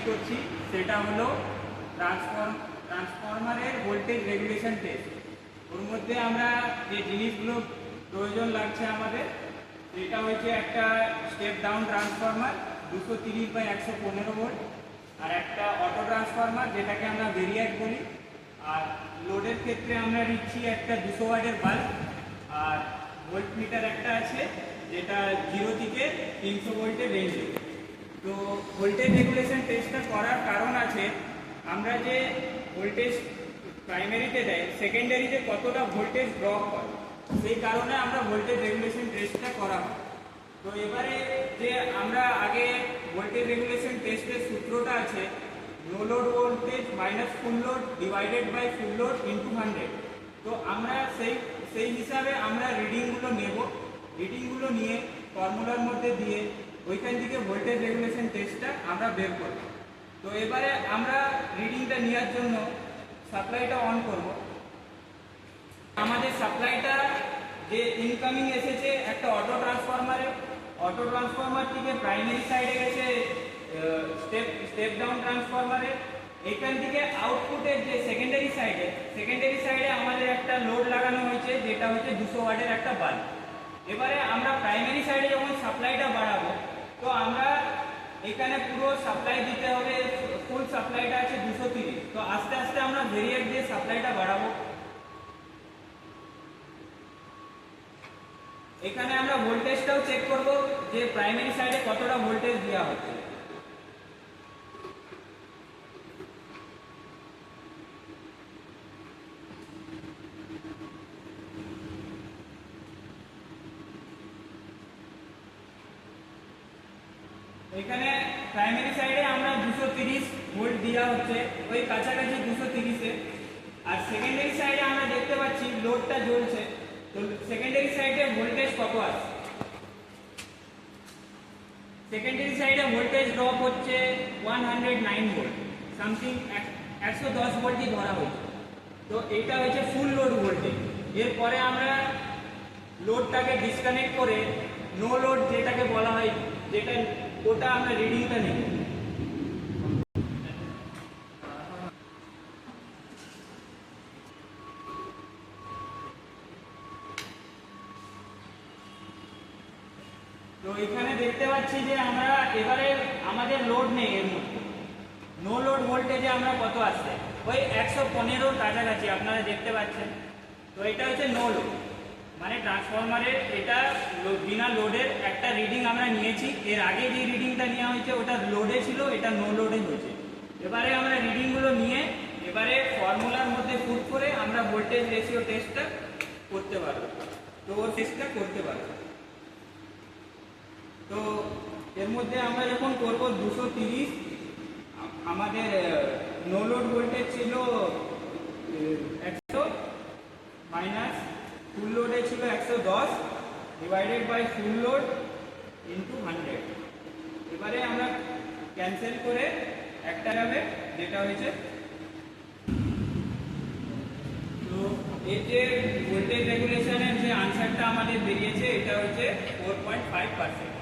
করছি সেটা হলো ট্রান্সফরমারের ভোল্টেজ রেগুলেশন টেস্ট। ওর মধ্যে আমরা যে জিনিসগুলো প্রয়োজন লাগছে আমাদের, সেটা হচ্ছে একটা স্টেপ ডাউন ট্রান্সফরমার 230/115 ভোল্ট, আর একটা অটো ট্রান্সফরমার যেটাকে আমরা ভেরিয়াক বলি, আর লোডের ক্ষেত্রে আমরা নিচ্ছি একটা 200 ওয়াটের বাল্ব, আর ভোল্ট মিটার একটা আছে যেটা 0 থেকে 300 ভোল্টের রেঞ্জে। তো ভোল্টেজ রেগুলেশন টেস্টটা করার কারণ আছে, আমরা যে ভোল্টেজ প্রাইমারিতে দেয় সেকেন্ডারিতে কতটা ভোল্টেজ ড্রপ হয়, সেই কারণে আমরা ভোল্টেজ রেগুলেশন টেস্টটা করা হয়। তো এবারে যে আমরা আগে ভোল্টেজ রেগুলেশন টেস্টের সূত্রটা আছে, no load voltage minus full load divided by full load into 100। তো আমরা সেই হিসাবে আমরা রিডিংগুলো নেব, রিডিংগুলো নিয়ে ফর্মুলার মধ্যে দিয়ে ওইখান থেকে ভোল্টেজ রেগুলেশন টেস্টটা আমরা বের করব। তো এবারে আমরা রিডিংটা নেওয়ার জন্য সাপ্লাইটা অন করব। আমাদের সাপ্লাইটা যে ইনকামিং এসেছে একটা অটো ট্রান্সফরমার থেকে প্রাইমারি সাইডে গেছে স্টেপ ডাউন ট্রান্সফরমারে। এইখান থেকে আউটপুটের যে সেকেন্ডারি সাইডে আমাদের একটা লোড লাগানো হয়েছে যেটা হচ্ছে 200 ওয়াটের একটা বাল্ব। এবারে আমরা প্রাইমারি সাইডে যখন সাপ্লাইটা বাড়াবো, তো আমরা এখানে পুরো সাপ্লাই দিতে হবে, ফুল সাপ্লাইটা আছে 230। তো আস্তে আস্তে আমরা ভেরিয়েট দিয়ে সাপ্লাইটা বাড়াবো। এখানে আমরা ভোল্টেজটাও চেক করব যে প্রাইমারি সাইডে কতটা ভোল্টেজ দেওয়া হচ্ছে। এখানে প্রাইমারি সাইডে আমরা 230 ভোল্ট দেওয়া হচ্ছে, ওই কাছাকাছি 230-এ। আর সেকেন্ডারি সাইডে আমরা দেখতে পাচ্ছি লোডটা জ্বলছে। তো সেকেন্ডারি সাইডে ভোল্টেজ কত আছে? সেকেন্ডারি সাইডে ভোল্টেজ ড্রপ হচ্ছে 109 ভোল্ট সামথিং, 110 ভোল্টই ধরা হয়েছে। তো এইটা হচ্ছে ফুল লোড ভোল্টেজ। এরপরে আমরা লোডটাকে ডিসকানেক্ট করে নো লোড যেটাকে বলা হয়, যেটা ওটা আমরা রিডিংটা নেব। তো এখানে দেখতে পাচ্ছি যে আমরা এবারে আমাদের লোড নেই, এর মধ্যে নো লোড ভোল্টেজে আমরা কত আসছে, ওই 115 কাছাকাছি আপনারা দেখতে পাচ্ছেন। তো এটা হচ্ছে নো লোড, মানে ট্রান্সফরমারের এটা বিনা লোডের একটা রিডিং আমরা নিয়েছি। এর আগে যে রিডিংটা নেওয়া হয়েছে ওটা লোডে ছিল, এটা নো লোডে হয়েছে। এবারে আমরা রিডিংগুলো নিয়ে এবারে ফর্মুলার মধ্যে পুট করে আমরা ভোল্টেজ রেশিও টেস্টটা করতে পারবো। তো ওর টেস্টটা করতে পারবো। তো এর মধ্যে আমরা যখন করব 230, আমাদের নো লোড ভোল্টেজ ছিল 100 মাইনাস ফুল লোডে ছিল 110 divided by full load into 100। এবারে আমরা ক্যান্সেল করে একটা যাবে, যেটা হয়েছে। তো এই যে ভোল্টেজ রেগুলেশনের যে আনসারটা আমাদের বেরিয়েছে, এটা হচ্ছে 4.5%।